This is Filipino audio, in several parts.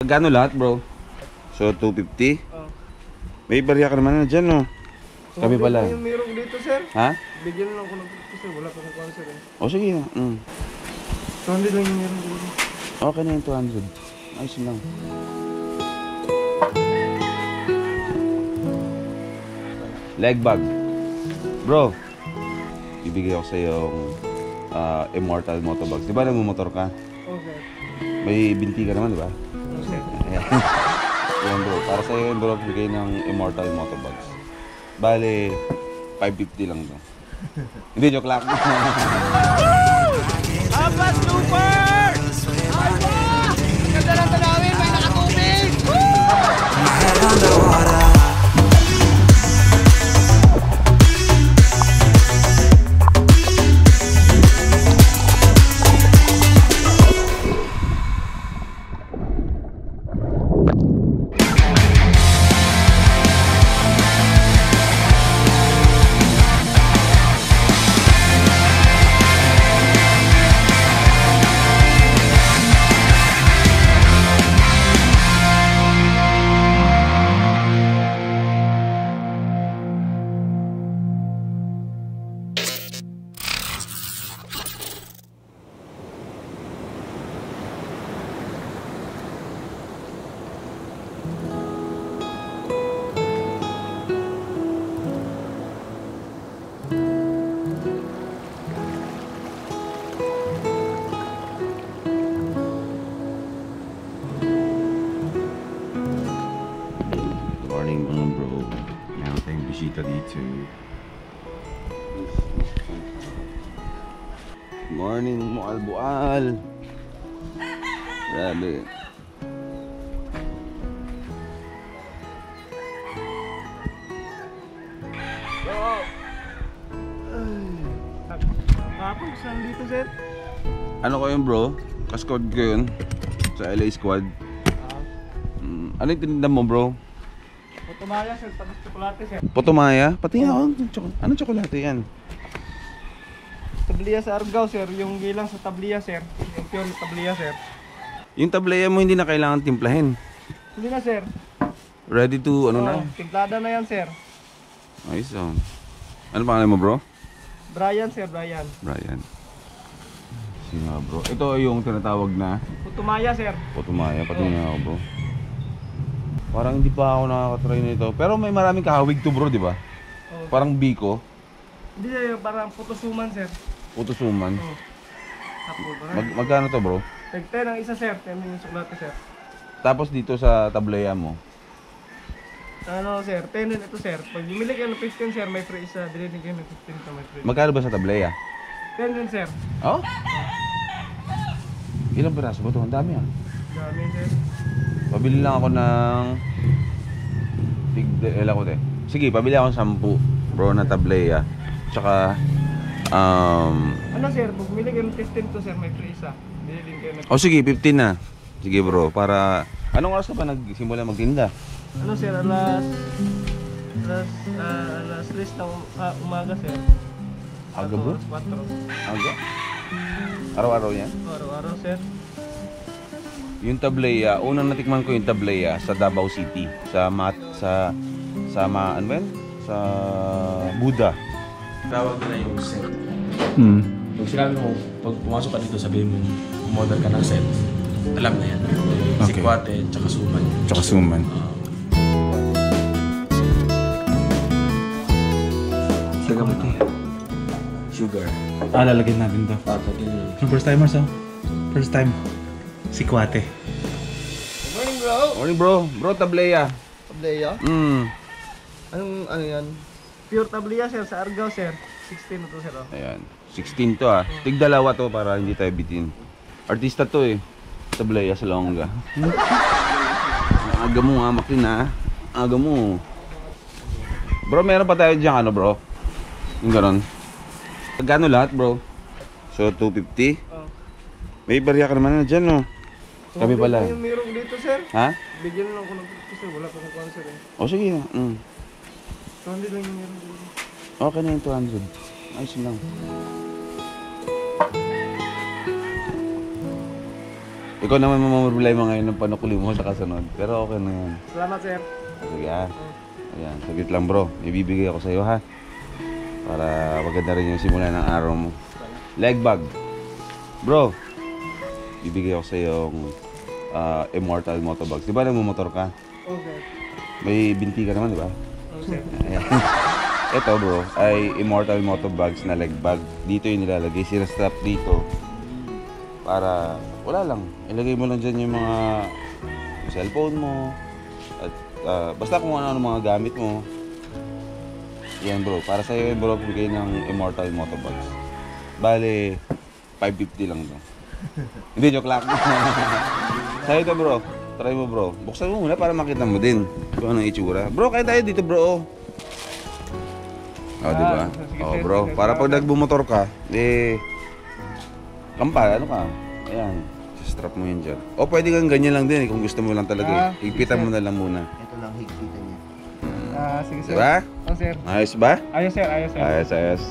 Gano lahat, bro? So, 250? Oh. May barya ka naman na dyan, no? Kami pala. Yung meron dito, sir. Ha? Bigyan lang ako ng kasi wala pa akong cancer eh. O, sige. So, hindi lang yung meron dito. Okay na yung 200. Ayos lang. Leg bag. Bro, ibigay ako sa yung Immortal Motobags. Di ba nagmumotor ka? Okay. May binti ka naman, di ba? Okay. Ayan. Yan, bro. Para sa iyo, bro, bigay ng Immortal Motobags. Bale, 550 lang to. Hindi, joke lang. Aba, super! Aba! Ganda lang tanawin, may nakatubig! Morning, mga bro. Meron tayong bisita dito. Morning, mo albual. Grabe. Kapag saan dito, sir? Ano ko yun, bro? Kaskod ko yun. Sa LA Squad. Ano yung tinitanda mo, bro? Putumaya, sir. Tapos tsokolate, sir. Potomaya? Pati nga, anong tsokolate yan? Tabliya sa Argao, sir. Yung gilang sa tabliya, sir. Yung pure na tabliya, sir. Yung tableya mo hindi na kailangan timplahin. Hindi na, sir. Ready to, ano na? Timplada na yan, sir. Ayos, Ano pangalan mo, bro? Brian, sir. Brian. Brian. Sige nga, bro. Ito yung tinatawag na Putumaya, sir. Potomaya. Pati nga ako, bro. Parang hindi pa ako nakakatry nito. Pero may maraming kahawig to, bro, di ba? Oh. Parang biko. Hindi, sir. Parang putusuman, sir. Putusuman. Oh. Tapos, parang. Magkano to, bro? Tag-10 ang isa, sir. 10 yung tsokolate, sir. Tapos dito sa tableya mo. Ano, sir? 10 din ito, sir. Pag bumili kayo ng 15, sir, may free isa. Dilinig kayo ng 15 to may free. Magkano ba sa tableya? 10 din, sir. Oh? Ilang piraso ba ito? Ang dami, Dami, sir. Pabili lang ako ng Sige, pabili ako ng 10, bro, na tableya. Tsaka Ano, sir? Pag bumili kayo ng 15 to, sir, may free isa. Dilinig kayo ng sige, 15 na. Sige, bro, para anong oras ka ba nagsimula magtinda? Ano, sir? Alas 3 ng umaga, sir. Aga, bro? Alas 4. Aga? Araw-araw yan? Araw-araw, sir. Yung tableya, unang natikman ko yung tableya sa Davao City. Sa ano ba yun? Sa Buddha. Tawag nila yung set. Pag sinabi mo, pag pumasok ka dito, sabihin mo, umorder ka ng set. Alam na yan. Okay. Sikwate, tsaka suman. Tsaka suman. Sikwate. Sugar. Lalagyan natin to. Lagyan yun. Yung first timers, First time. Si Kwate. Good morning, bro. Morning, bro. Bro, tableya. Tableya? Ano yan? Pure tableya, sir. Sa Argao, sir. 16 na to, sir. Oh. Ayan. 16 to, Tig-dalawa to para hindi tayo bitin. Artista to, Tableya sa Longga. Aga mo, makin, Aga mo. Bro, meron pa tayo dyan, bro? Yung ganon. Gano lahat, bro? So, 250? Oh. May barya ka naman na dyan, no? Kami pala. Yung meron dito, sir. Ha? Bigyan lang ako ng kasi wala pa akong cancer eh. O, sige. So, hindi lang yung meron dito. Okay na yung 200. Ayos lang. Ikaw naman mamamroblema ngayon ng panukuli mo sa kasunod. Pero okay na yan. Salamat, sir. Sige ha. Ayan, saglit lang bro. Ibibigay ako sa'yo ha. Para maganda rin yung simula ng araw mo. Leg bag. Bro, bibigay ako sa'yo yung Immortal Motobags. Di ba nagmumotor ka? Okay. May binti ka naman, di ba? Okay. Ayan. Ito bro, ay Immortal Motobags na leg bag. Dito yung nilalagay. Sinastrap dito. Para, wala lang. Ilagay mo lang dyan yung mga cellphone mo. At basta kung ano mga gamit mo. Yan bro, para sa'yo yung bro, bigay ng Immortal Motobags. Bale, 550 lang to. Hindi, joke lang. Sa'yo ito bro, try mo bro. Buksan mo muna para makita mo din kung anong itsura. Bro, kaya tayo dito bro. Oh, di ba? Oh bro, para pag nagbumotor ka, kampal, ano ka? Ayan, strap mo yun dyan. O pwede kang ganyan lang din kung gusto mo lang talaga. Higpitan mo na lang muna. Ito lang higpitan niya. Sige, sir. Diba? Oh, sir. Ayos ba? Ayos, sir. Ayos, sir. Ayos.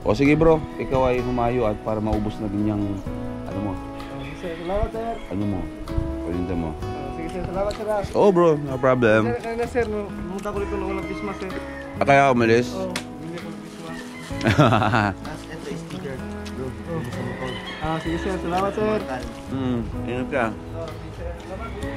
O sige bro, ikaw ay humayo at para maubos na din yung, ano mo, Sir, salamat, sir. ano mo, palinda mo. Sige, sir. Salamat, sir. Oh bro, no problem. Sir, kanina, sir, pumunta ko rito noong walang Christmas, sir. Kaya umalis? Oo, hindi ko ng Christmas. Tapos ito is sticker. Bro, ito sa motor. Sige, sir. Salamat, sir. Immortal. Ingat ka. Sige, sir. Salamat, sir.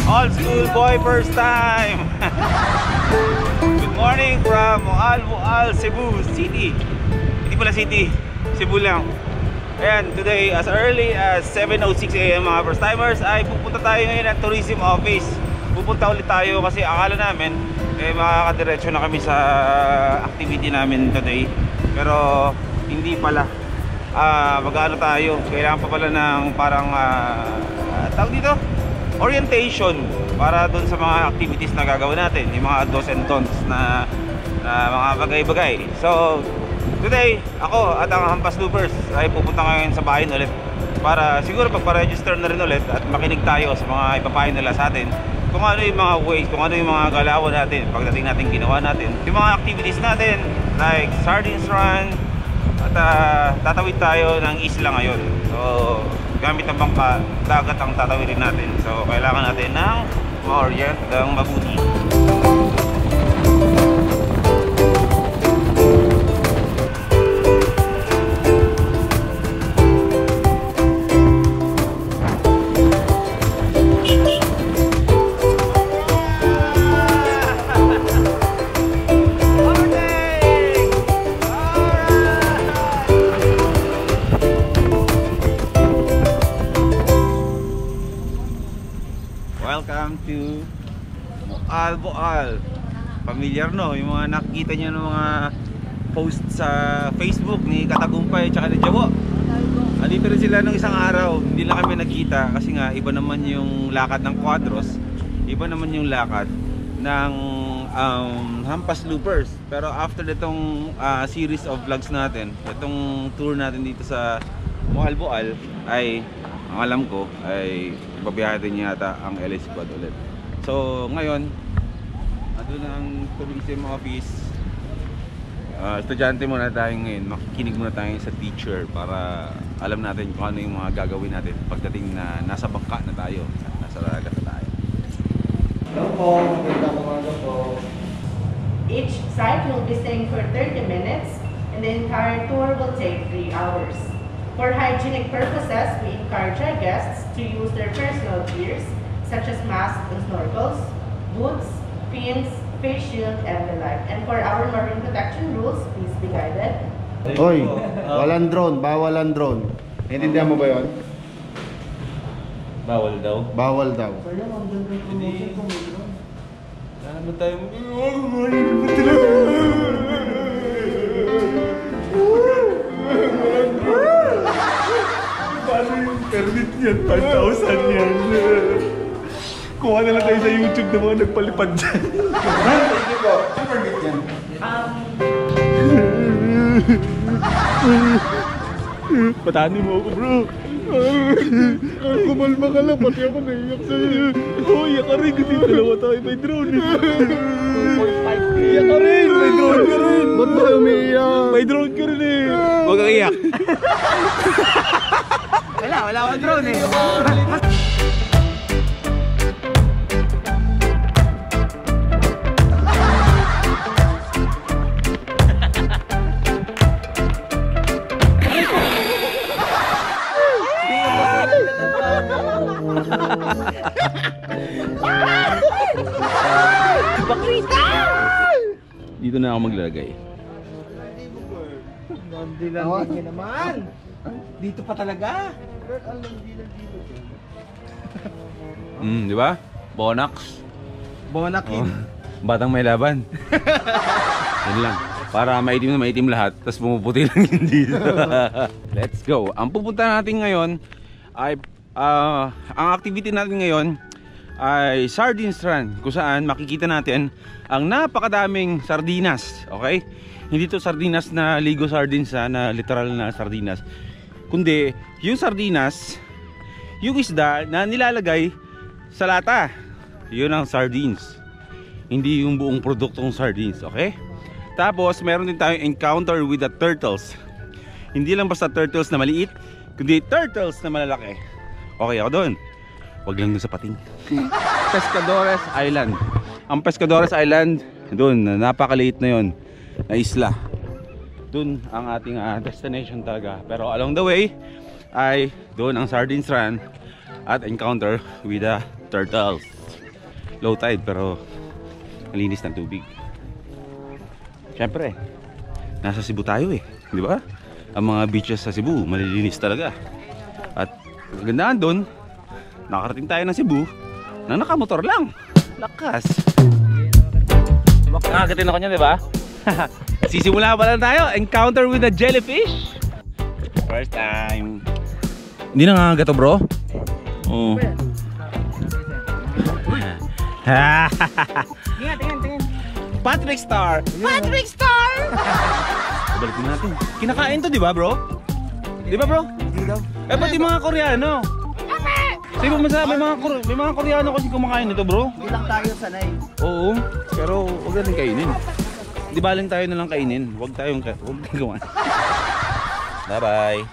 Old school boy, first time! Good morning from Al Cebu City. Hindi pala city, Cebu lang. Ayan, today as early as 7:06 AM mga first timers ay pupunta tayo ngayon at tourism office. Pupunta ulit tayo kasi akala namin makakadiretso na kami sa activity namin today. Pero hindi pala. Mag-ano tayo, kailangan pa pala ng parang tawag dito? Orientation para doon sa mga activities na gagawin natin, yung mga do's and don'ts na mga bagay-bagay. So today, ako at ang Hampas Loopers ay pupunta ngayon sa bayan ulit para siguro pagpa-register na rin ulit at makinig tayo sa mga ipapayo nila sa atin kung ano yung mga ways, kung ano yung mga galawan natin pagdating natin ginawa natin, yung mga activities natin like Sardines Run at tatawid tayo ng isla ngayon. So gamit ng bangka, dagat ang tatawirin natin. So kailangan natin ng ma-orient ng mabuti. Welcome to Boal. Familiar no? Yung mga nakikita niyo ng mga post sa Facebook ni Katagumpay at ni Jawo. Andito rin sila nung isang araw. Hindi lang kami nagkita kasi nga iba naman yung lakad ng Quadros, iba naman yung lakad ng Hampas Loopers. Pero after itong series of vlogs natin, itong tour natin dito sa Boal ay ang alam ko ay ibabiyahin niya yata ang LA Squad ulit. So ngayon, andun ang tourism office. Estudyante muna tayo ngayon, makikinig muna tayo sa teacher para alam natin kung ano yung mga gagawin natin pagdating na nasa bangka na tayo, nasa dagat na tayo. Hello po, magandang umaga po. Each site will be staying for 30 minutes and the entire tour will take 3 hours. For hygienic purposes, we encourage our guests to use their personal gears, such as masks and snorkels, boots, fins, face shield, and the like. And for our marine protection rules, please be guided. Hoy, walang drone, bawal ang drone. Naintindihan mo ba yun? Bawal daw. Bawal daw. Ano tayo? Paano yung permit yan? 5,000 yan. Kuha na lang tayo sa YouTube na mga nagpalipad dyan. Thank you po. Ano permit yan? Patani mo ako, bro. Kumalma ka lang, pati ako naiyak sa'yo. Oh, iyak ka rin kasi dalawa tayo may drone. Iyak ka rin, may drone ka rin. Ba't ba umiiyak? May drone ka rin eh. Huwag kang iyak. Wala akong drone eh. Dito na ako maglalagay. Dilan naman. Dito pa talaga. Di ba? Bonax. Bonakin. Batang may laban. Yan lang. Para maitim na maitim lahat, tapos pumuputi lang yun dito. Let's go. Ang pupunta natin ngayon ay ang activity natin ngayon ay Sardines Run, kung saan makikita natin ang napakadaming sardinas. Okay? Hindi to sardinas na Ligo sardines na literal na sardinas, kundi yung sardinas, yung isda na nilalagay sa lata. Yun ang sardines, hindi yung buong produktong sardines. Okay? Tapos meron din tayong encounter with the turtles. Hindi lang basta turtles na maliit, kundi turtles na malalaki. Okay ako doon. Wag lang dun sa pating. Pescadores Island. Ang Pescadores Island, doon, napakaliit na yon na isla. Doon ang ating destination talaga. Pero along the way ay doon ang Sardines Run at encounter with the turtles. Low tide pero malinis ng tubig. Siyempre, nasa Cebu tayo eh, di ba? Ang mga beaches sa Cebu malilinis talaga. At magandaan doon, nakarating tayo ng Cebu na nakamotor lang. Lakas. Makakagatin ako niya, di ba? Sisimula pa lang tayo. Encounter with the jellyfish. First time. Hindi na nga bro? Oo. Tingin. Patrick Star! Patrick Star! Balikin natin. Kinakain to, di ba bro? Di ba bro? Hindi daw. Eh, pati mga Koreano. Sabi mo masabi, may mga Koreano kasi kumakain nito bro. Hindi lang tayo sanay. Oo, pero huwag natin kainin. Di baling tayo na lang kainin. Huwag tayong gawan. Bye bye.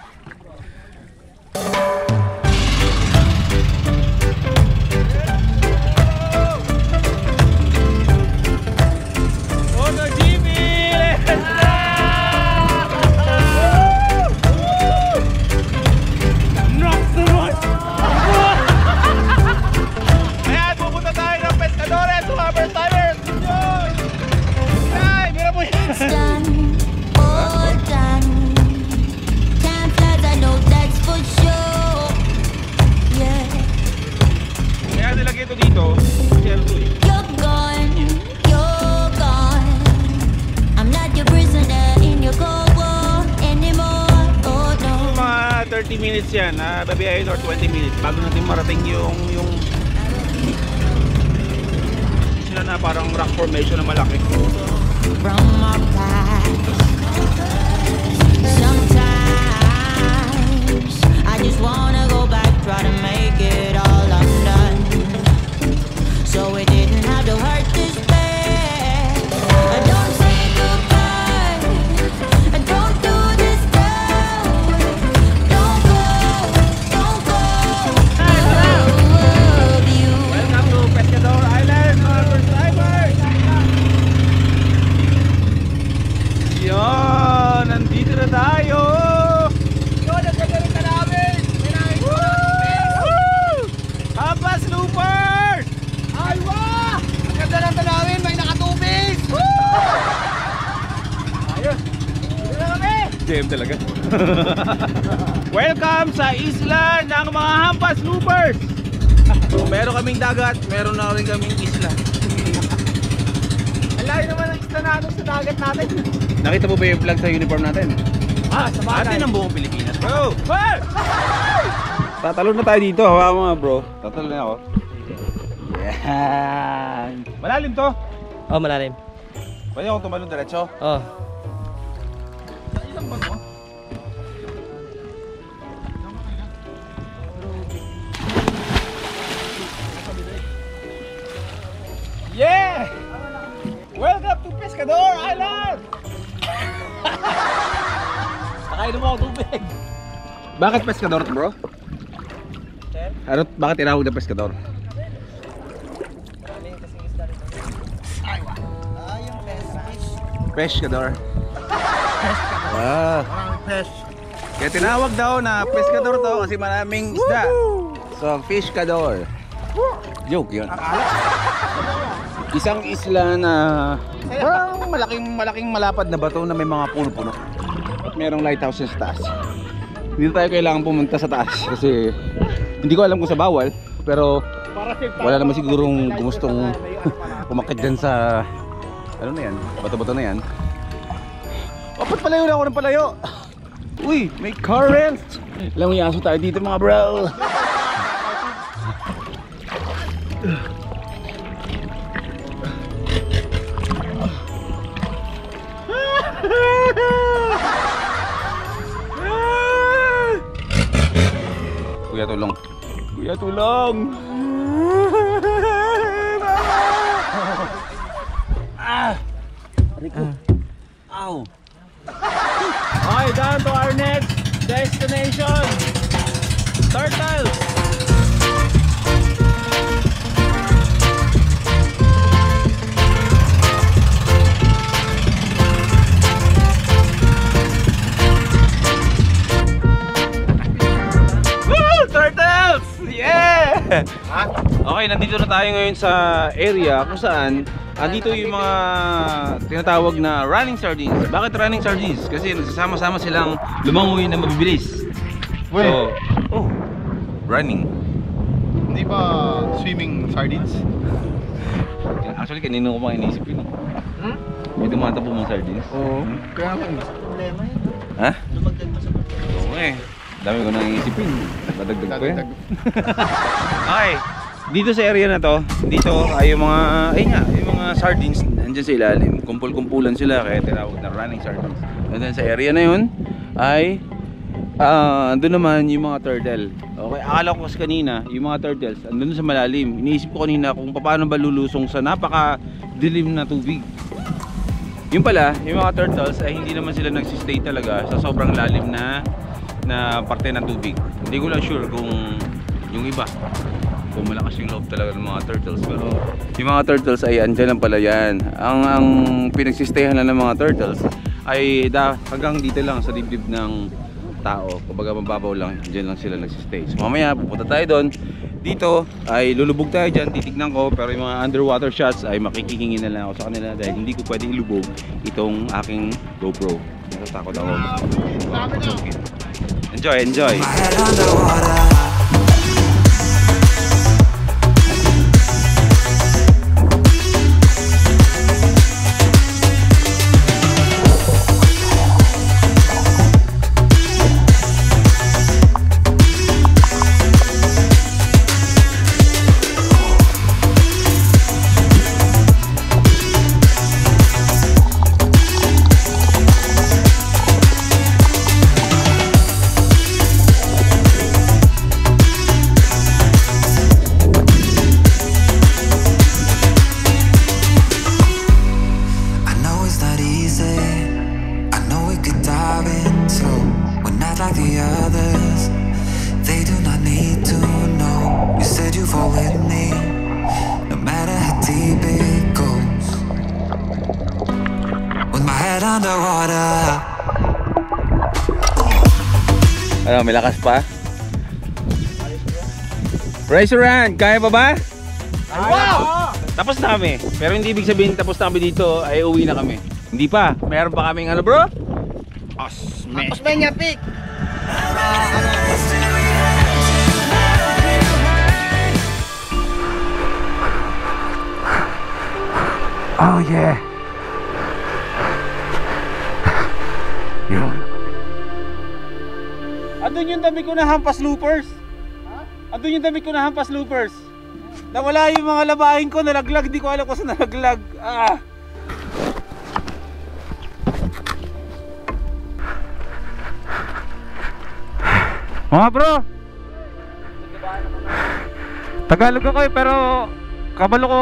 Minutes yan, babiyahin or 20 minutes bago natin marating yung sila na parang rock formation na malaki. From our past, sometimes I just wanna go back, try to make it all undone, so it didn't have to hurt this bad. I don't say goodbye, I don't do this now. Don't go, I love you. Welcome to Pescador Island, mga first timers! Yan, nandito na tayo! Yo, nagkagaling! JM talaga. Welcome sa isla ng mga hampas loopers. Kung meron kaming dagat, meron na rin kaming isla. Ang layo naman ang isla natin sa dagat natin. Nakita mo ba yung flag sa uniform natin? Ah, sa bagay. Atin ang buong Pilipinas, bro. Tatalon na tayo dito, hawa mga bro. Tatalon na ako. Yan. Malalim to. Oh, malalim. Pwede akong tumalon diretso. Oh. Ilang ba to? Yeah! Welcome to Pescador Island! Nakainom ako tubig. Bakit Pescador to, bro? Ano, bakit tinawag na Pescador? Pescador. Kaya tinawag daw na Pescador to kasi maraming isda. So, Fishcador. Joke yun. Isang isla na parang malaking malapad na bato na may mga puno-puno. At merong lighthouse sa taas. Hindi tayo kailangan pumunta sa taas kasi hindi ko alam kung sa bawal, pero wala naman sigurong gustong umakyat dyan sa ano na yan, bato-bato na yan. Ba't palayo na ako ng palayo? Uy, may current! Alam mo, yaso tayo dito mga bro. Kuya tulong. Kuya tulong. Rico. Ow. Okay, down to our next destination. Turtles. Turtles! Yeah! Okay, nandito na tayo ngayon sa area kung saan andito yung mga tinatawag na running sardines. Bakit running sardines? Kasi nagsasama-sama silang lumangoy na mabibilis. So, running. Hindi ba swimming sardines? Actually, kanino ko mga inisip yun. May tumatabo mga sardines. Oo. Kaya nga. Problema yun. Ha? Oo eh. Dami ko nang iisipin. Dadagdag ko yan. Okay. Dito sa area na to, dito ay yung mga, yung mga sardines nandiyan sa ilalim. Kumpul-kumpulan sila kaya tinawag na running sardines. And then sa area na yun ay andun naman yung mga turtle. Okay, akala ko kasi kanina yung mga turtles andun sa malalim. Iniisip ko kanina kung paano ba lulusong sa napaka-dilim na tubig. Yung pala, yung mga turtles ay hindi naman sila nagsistay talaga sa sobrang lalim na parte ng tubig. Hindi ko lang sure kung yung iba kung malakas yung loob talaga ng mga turtles, pero yung mga turtles ay andyan lang pala yan. Ang pinagsistayhan lang ng mga turtles ay hanggang dito lang sa dibdib ng tao. Kumbaga mababaw lang, dyan lang sila nagsistay. So mamaya pupunta tayo doon. Dito ay lulubog tayo dyan, titignan ko, pero yung mga underwater shots ay makikihingin na lang ako sa kanila dahil hindi ko pwedeng ilubog itong aking GoPro. Natatakot ako. Enjoy, enjoy. Ano, may lakas pa? Raise your hand! Kaya pa ba? Wow! Tapos na kami. Pero hindi ibig sabihin tapos na kami dito ay uwi na kami. Hindi pa. Meron pa kaming ano bro? Tapos ba niya, pick? Oh yeah. Yun. Andun yung damit ko na hampas loopers. Andun yung damit ko na hampas loopers. Nawala yung mga labahin ko, nalaglag. Di ko alam kung saan nalaglag. Mga bro, Tagalog ako pero kabalo ko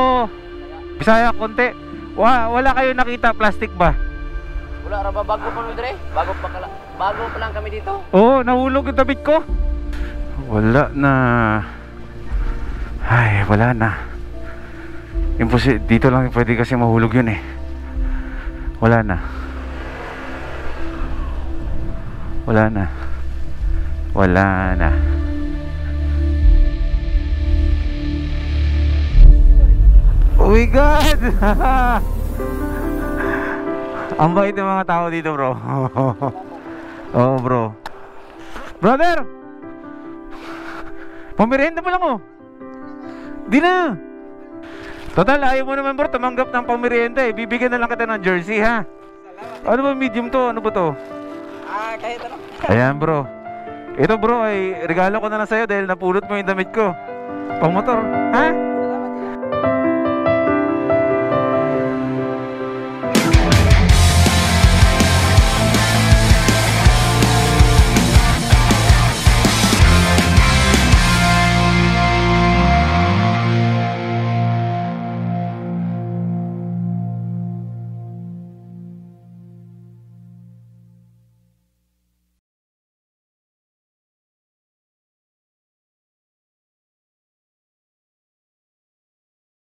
Bisaya konti. Wala kayo nakita plastic ba? Wala ra ba bago pa Dre? Bago pa lang kami dito. Oo, nahulog yung damit ko. Wala na. Ay, wala na. Imposible, dito lang pwede kasi mahulog yun eh. Wala na. Wala na. Wala na. Oh my God! Ang bait ng mga tao dito, bro. Oh, bro. Brother! Pamirienda mo lang, oh. Di na. Total, ayaw mo naman, bro, tumanggap ng pamirienda eh. Bibigyan na lang kita ng jersey, ha? Ano ba, medium to? Ano ba to? Kahit ano. Ayan, bro. Ito, bro, ay regalo ko na lang sa'yo dahil napulot mo yung damit ko. Pang motor, ha?